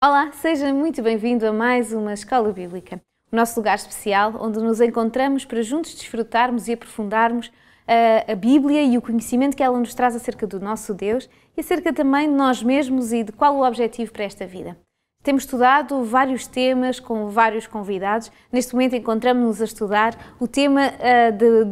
Olá, seja muito bem-vindo a mais uma Escola Bíblica, o nosso lugar especial onde nos encontramos para juntos desfrutarmos e aprofundarmos a Bíblia e o conhecimento que ela nos traz acerca do nosso Deus e acerca também de nós mesmos e de qual o objetivo para esta vida. Temos estudado vários temas com vários convidados. Neste momento encontramos-nos a estudar o tema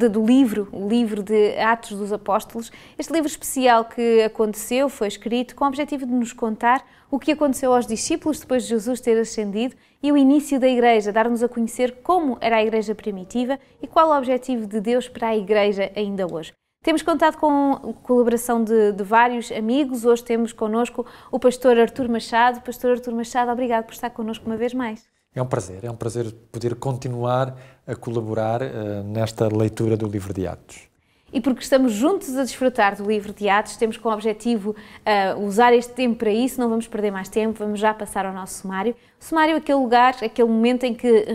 do livro, o livro de Atos dos Apóstolos. Este livro especial que aconteceu, foi escrito com o objetivo de nos contar o que aconteceu aos discípulos depois de Jesus ter ascendido e o início da Igreja, dar-nos a conhecer como era a Igreja primitiva e qual o objetivo de Deus para a Igreja ainda hoje. Temos contado com a colaboração de vários amigos. Hoje temos connosco o pastor Artur Machado. Pastor Artur Machado, obrigado por estar connosco uma vez mais. É um prazer poder continuar a colaborar nesta leitura do livro de Atos. E porque estamos juntos a desfrutar do livro de Atos, temos como objetivo usar este tempo para isso, não vamos perder mais tempo, vamos já passar ao nosso sumário. O sumário é aquele lugar, aquele momento em que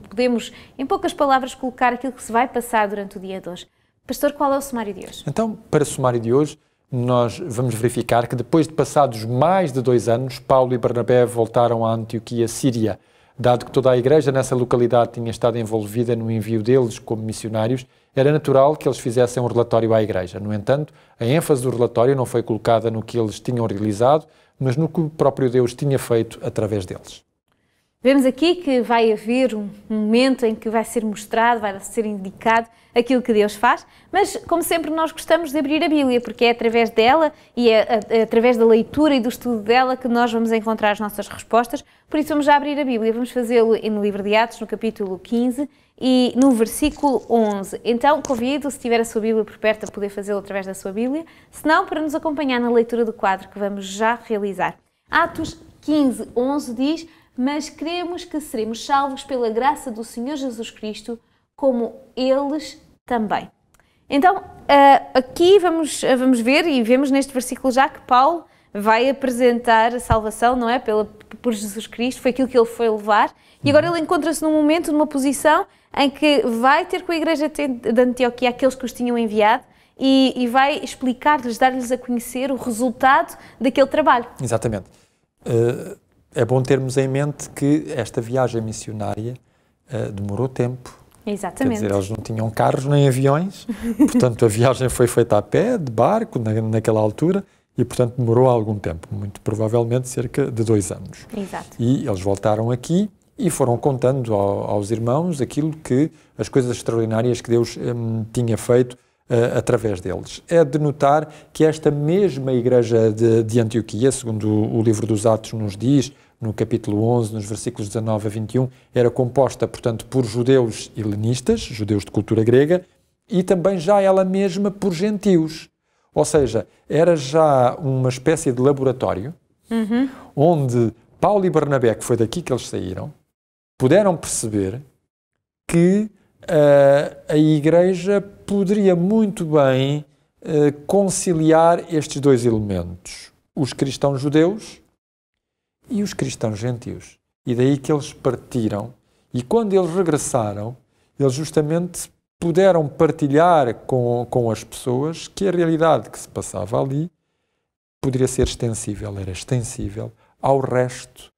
podemos, em poucas palavras, colocar aquilo que se vai passar durante o dia de hoje. Pastor, qual é o sumário de hoje? Então, para o sumário de hoje, nós vamos verificar que depois de passados mais de 2 anos, Paulo e Barnabé voltaram a Antioquia, Síria. Dado que toda a igreja nessa localidade tinha estado envolvida no envio deles como missionários, era natural que eles fizessem um relatório à igreja. No entanto, a ênfase do relatório não foi colocada no que eles tinham realizado, mas no que o próprio Deus tinha feito através deles. Vemos aqui que vai haver um momento em que vai ser mostrado, vai ser indicado aquilo que Deus faz, mas como sempre nós gostamos de abrir a Bíblia, porque é através dela e é através da leitura e do estudo dela que nós vamos encontrar as nossas respostas. Por isso vamos já abrir a Bíblia, vamos fazê-lo no livro de Atos, no capítulo 15 e no versículo 11. Então convido, se tiver a sua Bíblia por perto, a poder fazê-lo através da sua Bíblia, se não, para nos acompanhar na leitura do quadro que vamos já realizar. Atos 15, 11 diz: mas cremos que seremos salvos pela graça do Senhor Jesus Cristo, como eles também. Então, aqui vamos ver e vemos neste versículo já que Paulo vai apresentar a salvação, não é? Por Jesus Cristo, foi aquilo que ele foi levar. E agora ele encontra-se num momento, numa posição em que vai ter com a igreja de Antioquia aqueles que os tinham enviado e vai explicar-lhes, dar-lhes a conhecer o resultado daquele trabalho. Exatamente. É bom termos em mente que esta viagem missionária demorou tempo. Exatamente. Quer dizer, eles não tinham carros nem aviões, portanto a viagem foi feita a pé, de barco, naquela altura, e portanto demorou algum tempo, muito provavelmente cerca de 2 anos. Exato. E eles voltaram aqui e foram contando aos irmãos aquilo que, as coisas extraordinárias que Deus tinha feito através deles. É de notar que esta mesma igreja de Antioquia, segundo o livro dos Atos nos diz, no capítulo 11, nos versículos 19 a 21, era composta, portanto, por judeus helenistas, judeus de cultura grega, e também já ela mesma por gentios. Ou seja, era já uma espécie de laboratório, onde Paulo e Barnabé, que foi daqui que eles saíram, puderam perceber que a igreja poderia muito bem conciliar estes 2 elementos, os cristãos judeus e os cristãos gentios. E daí que eles partiram, e quando eles regressaram, eles justamente puderam partilhar com as pessoas que a realidade que se passava ali poderia ser extensível, era extensível ao resto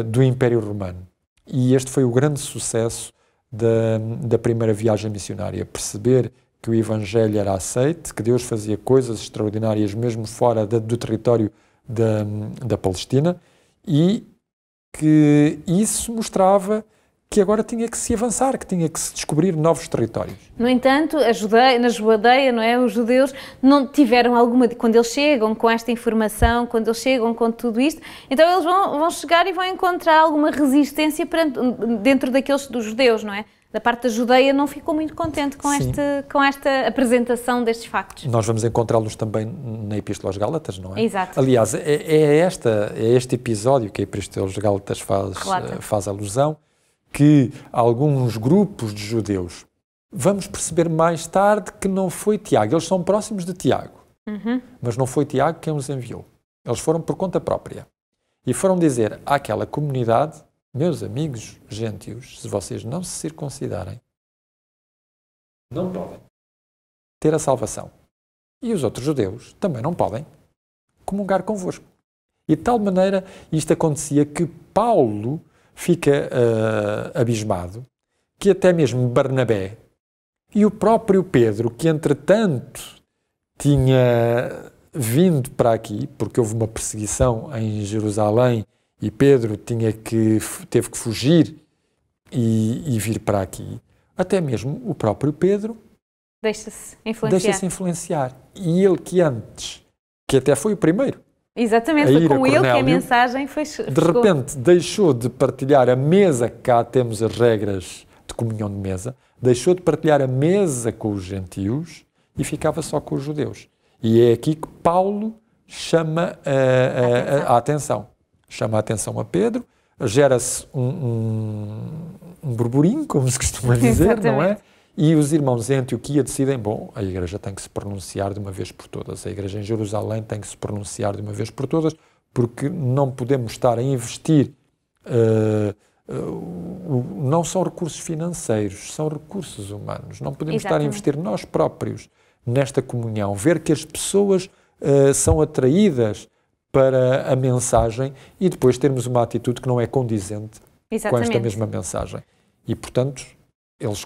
do Império Romano. E este foi o grande sucesso da primeira viagem missionária, perceber que o Evangelho era aceite, que Deus fazia coisas extraordinárias mesmo fora do território da Palestina, e que isso mostrava que agora tinha que se avançar, que tinha que se descobrir novos territórios. No entanto, na Judeia, não é? Os judeus não tiveram quando eles chegam com esta informação, quando eles chegam com tudo isto, então eles vão chegar e vão encontrar alguma resistência dentro dos judeus, não é? Da parte da Judeia não ficou muito contente com esta apresentação destes factos. Nós vamos encontrá-los também na Epístola aos Gálatas, não é? Exato. Aliás, é este episódio que a Epístola aos Gálatas faz alusão, que alguns grupos de judeus, vamos perceber mais tarde que não foi Tiago, eles são próximos de Tiago, mas não foi Tiago quem os enviou. Eles foram por conta própria e foram dizer àquela comunidade: meus amigos gentios, se vocês não se circuncidarem, não podem ter a salvação. E os outros judeus também não podem comungar convosco. E de tal maneira isto acontecia que Paulo fica abismado, que até mesmo Barnabé e o próprio Pedro, que entretanto tinha vindo para aqui, porque houve uma perseguição em Jerusalém e Pedro teve que fugir e vir para aqui, até mesmo o próprio Pedro deixa-se influenciar. E ele que antes, que até foi o primeiro, exatamente, foi com ele que a mensagem foi... De repente deixou de partilhar a mesa, cá temos as regras de comunhão de mesa, deixou de partilhar a mesa com os gentios e ficava só com os judeus. E é aqui que Paulo chama a atenção. Chama a atenção a Pedro, gera-se um burburinho, como se costuma dizer, não é? E os irmãos em Antioquia decidem, bom, a igreja tem que se pronunciar de uma vez por todas, a igreja em Jerusalém tem que se pronunciar de uma vez por todas, porque não podemos estar a investir, não são recursos financeiros, são recursos humanos, não podemos estar a investir nós próprios nesta comunhão, ver que as pessoas são atraídas para a mensagem e depois termos uma atitude que não é condizente com esta mesma mensagem. E, portanto, eles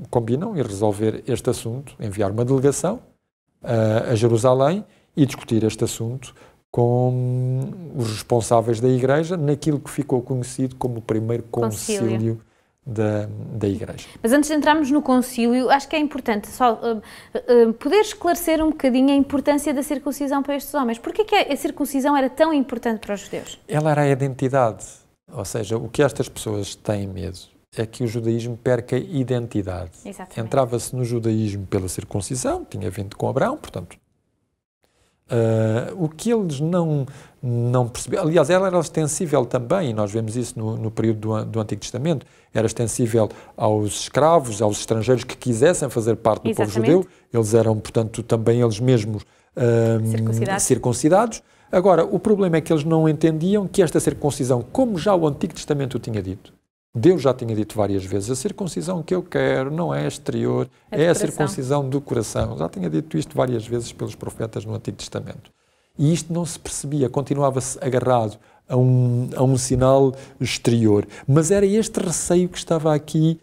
combinam em resolver este assunto, enviar uma delegação a Jerusalém e discutir este assunto com os responsáveis da Igreja naquilo que ficou conhecido como o primeiro concílio da Igreja. Mas antes de entrarmos no concílio, acho que é importante só poder esclarecer um bocadinho a importância da circuncisão para estes homens. Porquê que a circuncisão era tão importante para os judeus? Ela era a identidade, ou seja, o que estas pessoas têm medo é que o judaísmo perca identidade. Exatamente. Entrava-se no judaísmo pela circuncisão, tinha vindo com Abraão, portanto, o que eles não percebiam, aliás, ela era extensível também, e nós vemos isso no período do Antigo Testamento, era extensível aos escravos, aos estrangeiros que quisessem fazer parte do povo judeu, eles eram, portanto, também eles mesmos circuncidados. Agora, o problema é que eles não entendiam que esta circuncisão, como já o Antigo Testamento o tinha dito, Deus já tinha dito várias vezes, a circuncisão que eu quero não é exterior, é a circuncisão do coração. Já tinha dito isto várias vezes pelos profetas no Antigo Testamento. E isto não se percebia, continuava-se agarrado a um sinal exterior. Mas era este receio que estava aqui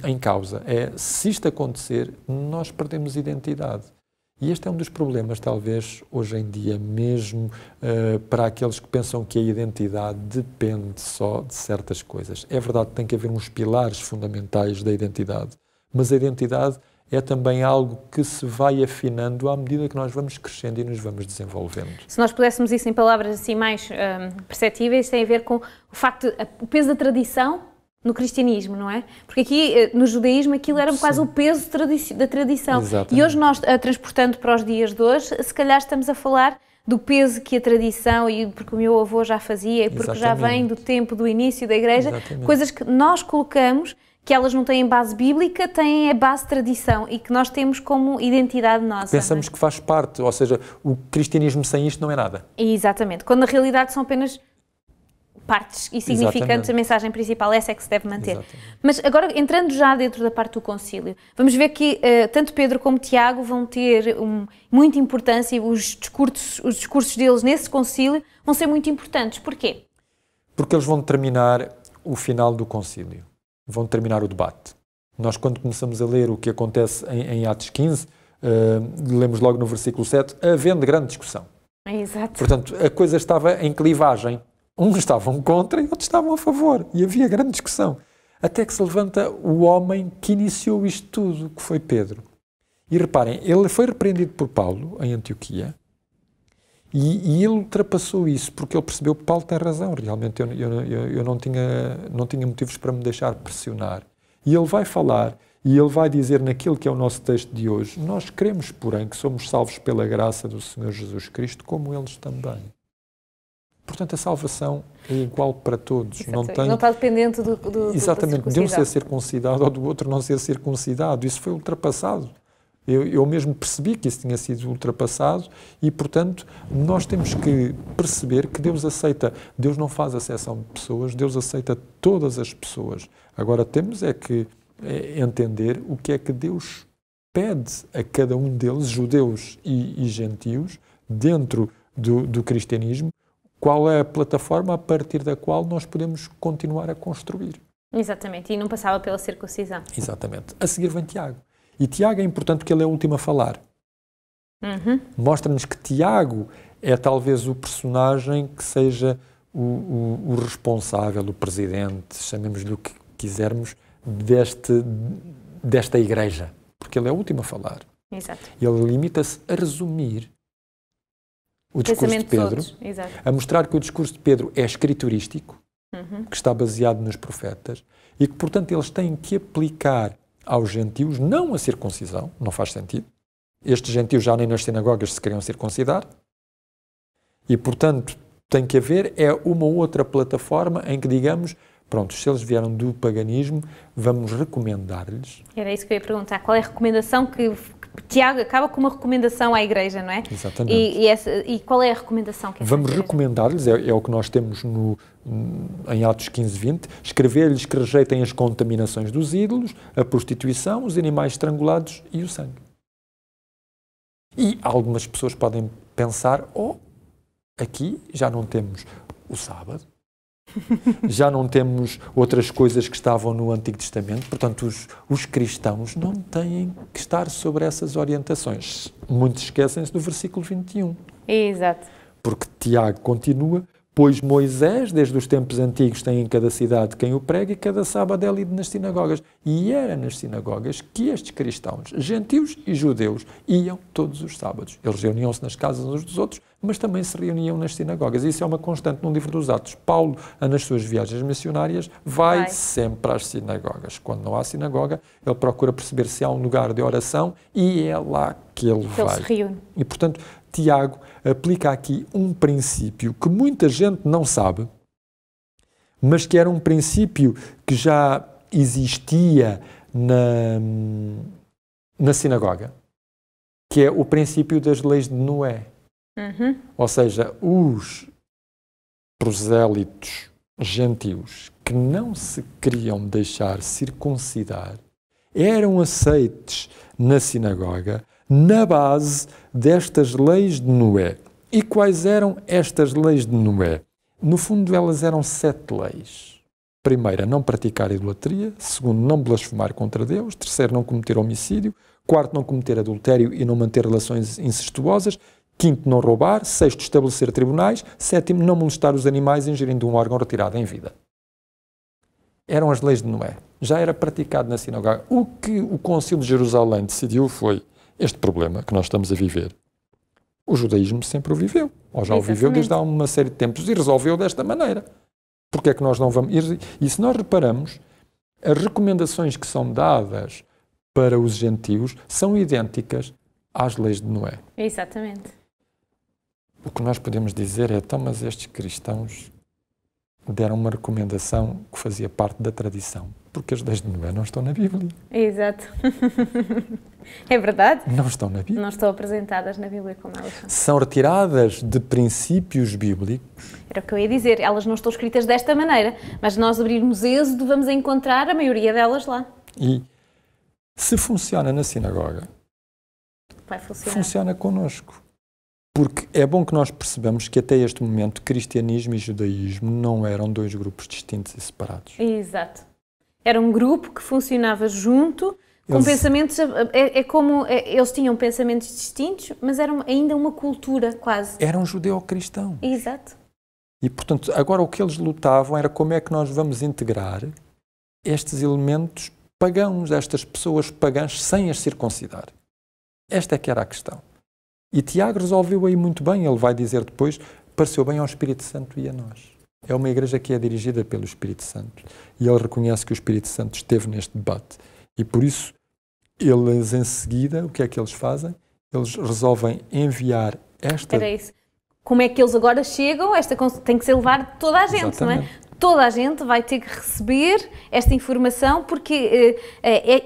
em causa. Se isto acontecer, nós perdemos identidade. E este é um dos problemas, talvez, hoje em dia, mesmo para aqueles que pensam que a identidade depende só de certas coisas. É verdade que tem que haver uns pilares fundamentais da identidade, mas a identidade é também algo que se vai afinando à medida que nós vamos crescendo e nos vamos desenvolvendo. Se nós pudéssemos isso em palavras assim mais perceptíveis, tem a ver com o facto, o peso da tradição no cristianismo, não é? Porque aqui, no judaísmo, aquilo era quase o peso da tradição. Exatamente. E hoje nós, transportando para os dias de hoje, se calhar estamos a falar do peso que a tradição, e porque o meu avô já fazia, e porque já vem do tempo do início da Igreja, coisas que nós colocamos, que elas não têm base bíblica, têm a base tradição e que nós temos como identidade nossa. Pensamos que faz parte, ou seja, o cristianismo sem isto não é nada. Exatamente, quando na realidade são apenas partes e significantes, a mensagem principal, essa é que se deve manter. Exatamente. Mas agora, entrando já dentro da parte do concílio, vamos ver que tanto Pedro como Tiago vão ter muita importância e os discursos deles nesse concílio vão ser muito importantes. Porquê? Porque eles vão determinar o final do concílio, vão determinar o debate. Nós, quando começamos a ler o que acontece em Atos 15, lemos logo no versículo 7, havendo grande discussão. Exato. Portanto, a coisa estava em clivagem. Uns estavam contra e outros estavam a favor. E havia grande discussão. Até que se levanta o homem que iniciou isto tudo, que foi Pedro. E reparem, ele foi repreendido por Paulo, em Antioquia, e ele ultrapassou isso, porque ele percebeu que Paulo tem razão. Realmente eu não tinha motivos para me deixar pressionar. E ele vai falar, e ele vai dizer naquilo que é o nosso texto de hoje, nós cremos, porém, que somos salvos pela graça do Senhor Jesus Cristo, como eles também. Portanto, a salvação é igual para todos. Não está dependente do exatamente, de um ser circuncidado ou do outro não ser circuncidado. Isso foi ultrapassado. Eu mesmo percebi que isso tinha sido ultrapassado e, portanto, nós temos que perceber que Deus aceita. Deus não faz acepção de pessoas, Deus aceita todas as pessoas. Agora, temos é que entender o que é que Deus pede a cada um deles, judeus e gentios, dentro do cristianismo, qual é a plataforma a partir da qual nós podemos continuar a construir. Exatamente, e não passava pela circuncisão. Exatamente. A seguir vem Tiago. E Tiago é importante porque ele é o último a falar. Mostra-nos que Tiago é talvez o personagem que seja o responsável, o presidente, chamemos-lhe o que quisermos, desta igreja. Porque ele é o último a falar. Exato. Ele limita-se a resumir o discurso de Pedro, a mostrar que o discurso de Pedro é escriturístico, que está baseado nos profetas, e que, portanto, eles têm que aplicar aos gentios, não a circuncisão, não faz sentido. Estes gentios já nem nas sinagogas se queriam circuncidar, e, portanto, tem que haver uma outra plataforma em que digamos, pronto, se eles vieram do paganismo, vamos recomendar-lhes. Era isso que eu ia perguntar, qual é a recomendação que Tiago acaba com uma recomendação à igreja, não é? Exatamente. E qual é a recomendação que vamos recomendar-lhes, é o que nós temos em Atos 15:20, escrever-lhes que rejeitem as contaminações dos ídolos, a prostituição, os animais estrangulados e o sangue. E algumas pessoas podem pensar, aqui já não temos o sábado, já não temos outras coisas que estavam no Antigo Testamento, portanto os cristãos não têm que estar sobre essas orientações. Muitos esquecem-se do versículo 21. Exato. Porque Tiago continua, pois Moisés, desde os tempos antigos, tem em cada cidade quem o prega e cada sábado é lido nas sinagogas. E era nas sinagogas que estes cristãos, gentios e judeus, iam todos os sábados. Eles reuniam-se nas casas uns dos outros, mas também se reuniam nas sinagogas. Isso é uma constante no livro dos Atos. Paulo, nas suas viagens missionárias, vai sempre às sinagogas. Quando não há sinagoga, ele procura perceber se há um lugar de oração e é lá que ele vai. Ele se reúne. E, portanto, Tiago aplica aqui um princípio que muita gente não sabe, mas que era um princípio que já existia na sinagoga, que é o princípio das leis de Noé. Ou seja, os prosélitos gentios que não se queriam deixar circuncidar eram aceites na sinagoga na base destas leis de Noé. E quais eram estas leis de Noé? No fundo, elas eram 7 leis. Primeira, não praticar idolatria. Segundo, não blasfemar contra Deus. Terceiro, não cometer homicídio. Quarto, não cometer adultério e não manter relações incestuosas. Quinto, não roubar. Sexto, estabelecer tribunais. Sétimo, não molestar os animais ingerindo um órgão retirado em vida. Eram as leis de Noé. Já era praticado na sinagoga. O que o Concílio de Jerusalém decidiu foi este problema que nós estamos a viver. O judaísmo sempre o viveu, ou já o viveu desde há uma série de tempos, e resolveu desta maneira. Porque é que nós não vamos... E se nós reparamos, as recomendações que são dadas para os gentios são idênticas às leis de Noé. Exatamente. O que nós podemos dizer é, então, mas estes cristãos deram uma recomendação que fazia parte da tradição, porque as leis de Noé não estão na Bíblia. Exato. É verdade? Não estão na Bíblia. Não estão apresentadas na Bíblia como elas são. São retiradas de princípios bíblicos. Era o que eu ia dizer, elas não estão escritas desta maneira, mas nós abrirmos Êxodo vamos encontrar a maioria delas lá. E se funciona na sinagoga, vai funcionar. Funciona connosco. Porque é bom que nós percebamos que até este momento cristianismo e judaísmo não eram 2 grupos distintos e separados. Exato. Era um grupo que funcionava junto, com pensamentos... eles tinham pensamentos distintos, mas era ainda uma cultura quase. Era um judeu-cristão. Exato. E, portanto, agora o que eles lutavam era como é que nós vamos integrar estes elementos pagãos, estas pessoas pagãs, sem as circuncidar. Esta é que era a questão. E Tiago resolveu aí muito bem, ele vai dizer depois, pareceu bem ao Espírito Santo e a nós. É uma igreja que é dirigida pelo Espírito Santo e ele reconhece que o Espírito Santo esteve neste debate. E por isso, eles em seguida, o que é que eles fazem? Eles resolvem enviar esta... Era isso. Como é que eles agora chegam? Tem que ser levado de toda a gente, exatamente, não é? Toda a gente vai ter que receber esta informação porque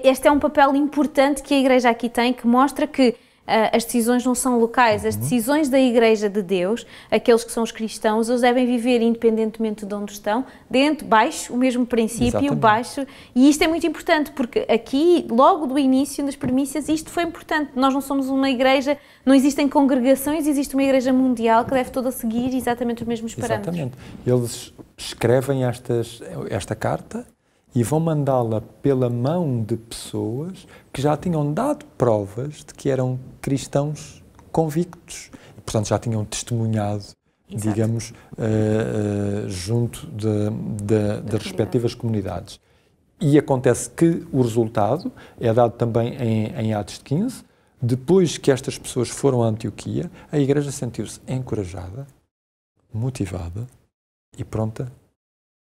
este é um papel importante que a Igreja aqui tem, que mostra que as decisões não são locais, as decisões da Igreja de Deus, aqueles que são os cristãos, eles devem viver independentemente de onde estão, dentro, baixo, o mesmo princípio, Exatamente. baixo, e isto é muito importante, porque aqui, logo do início das premissas, isto foi importante. Nós não somos uma igreja, não existem congregações, existe uma igreja mundial que deve toda seguir exatamente os mesmos parâmetros. Exatamente. Eles escrevem esta carta e vão mandá-la pela mão de pessoas que já tinham dado provas de que eram cristãos convictos. E, portanto, já tinham testemunhado, Exato. digamos, junto das respectivas comunidades. E acontece que o resultado é dado também em Atos 15. Depois que estas pessoas foram a Antioquia, a Igreja sentiu-se encorajada, motivada e pronta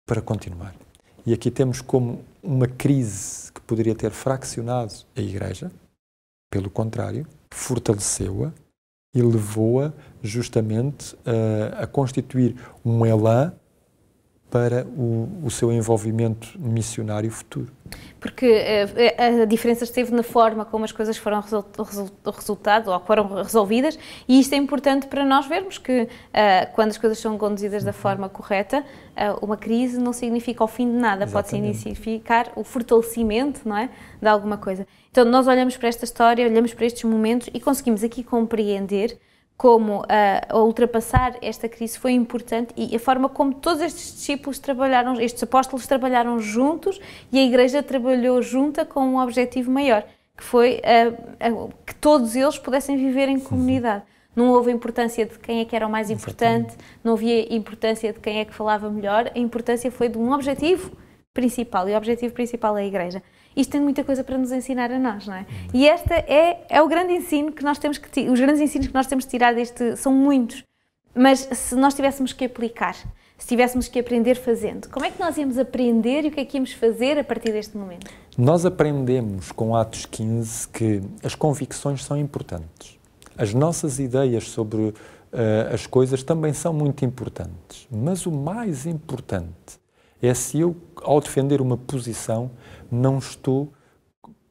para continuar. E aqui temos como uma crise que poderia ter fraccionado a Igreja, pelo contrário, fortaleceu-a e levou-a justamente a constituir um elan para o seu envolvimento missionário futuro. Porque a diferença esteve na forma como as coisas foram resultado ou foram resolvidas, e isto é importante para nós vermos que quando as coisas são conduzidas da forma correta, uma crise não significa o fim de nada, Exatamente. pode significar o fortalecimento, não é, de alguma coisa. Então nós olhamos para esta história, olhamos para estes momentos e conseguimos aqui compreender como a ultrapassar esta crise foi importante, e a forma como todos estes discípulos trabalharam, estes apóstolos trabalharam juntos, e a Igreja trabalhou junta com um objetivo maior, que foi que todos eles pudessem viver em comunidade. Não houve importância de quem é que era o mais importante, não havia importância de quem é que falava melhor, a importância foi de um objetivo principal, e o objetivo principal é a Igreja. Isto tem muita coisa para nos ensinar a nós, não é? E este é o grande ensino que nós temos que os grandes ensinos que nós temos de tirar deste são muitos, mas se nós tivéssemos que aplicar, se tivéssemos que aprender fazendo, como é que nós íamos aprender e o que é que íamos fazer a partir deste momento? Nós aprendemos com Atos 15 que as convicções são importantes. As nossas ideias sobre as coisas também são muito importantes, mas o mais importante é se eu, ao defender uma posição, não estou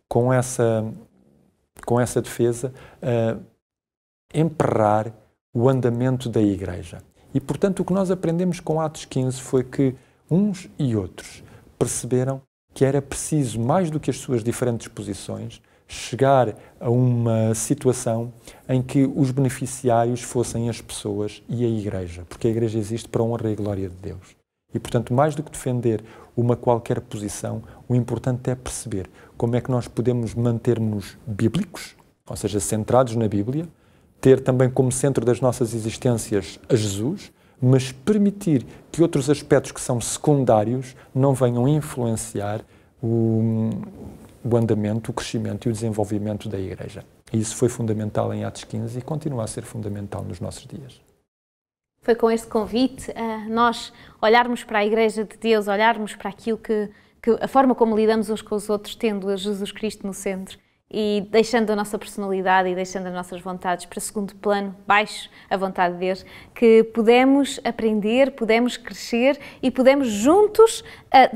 com essa defesa a emperrar o andamento da Igreja. E, portanto, o que nós aprendemos com Atos 15 foi que uns e outros perceberam que era preciso, mais do que as suas diferentes posições, chegar a uma situação em que os beneficiários fossem as pessoas e a Igreja, porque a Igreja existe para a honra e glória de Deus. E, portanto, mais do que defender uma qualquer posição, o importante é perceber como é que nós podemos manter-nos bíblicos, ou seja, centrados na Bíblia, ter também como centro das nossas existências a Jesus, mas permitir que outros aspectos que são secundários não venham influenciar o andamento, o crescimento e o desenvolvimento da Igreja. E isso foi fundamental em Atos 15 e continua a ser fundamental nos nossos dias. Foi com este convite a nós olharmos para a Igreja de Deus, olharmos para aquilo que a forma como lidamos uns com os outros, tendo a Jesus Cristo no centro e deixando a nossa personalidade e deixando as nossas vontades para segundo plano, baixo a vontade de Deus, que pudemos aprender, pudemos crescer e pudemos juntos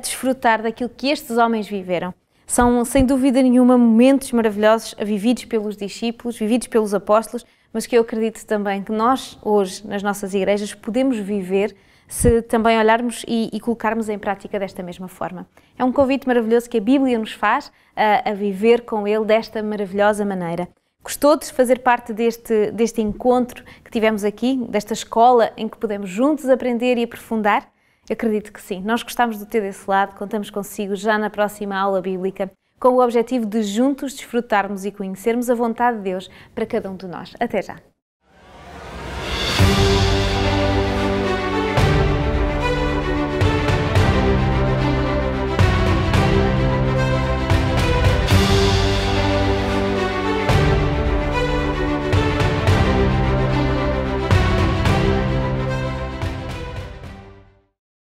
desfrutar daquilo que estes homens viveram. São, sem dúvida nenhuma, momentos maravilhosos vividos pelos discípulos, vividos pelos apóstolos, mas que eu acredito também que nós, hoje, nas nossas igrejas, podemos viver se também olharmos e colocarmos em prática desta mesma forma. É um convite maravilhoso que a Bíblia nos faz a viver com Ele desta maravilhosa maneira. Gostou de fazer parte deste encontro que tivemos aqui, desta escola em que podemos juntos aprender e aprofundar? Eu acredito que sim. Nós gostamos de ter desse lado, contamos consigo já na próxima aula bíblica, com o objetivo de juntos desfrutarmos e conhecermos a vontade de Deus para cada um de nós. Até já!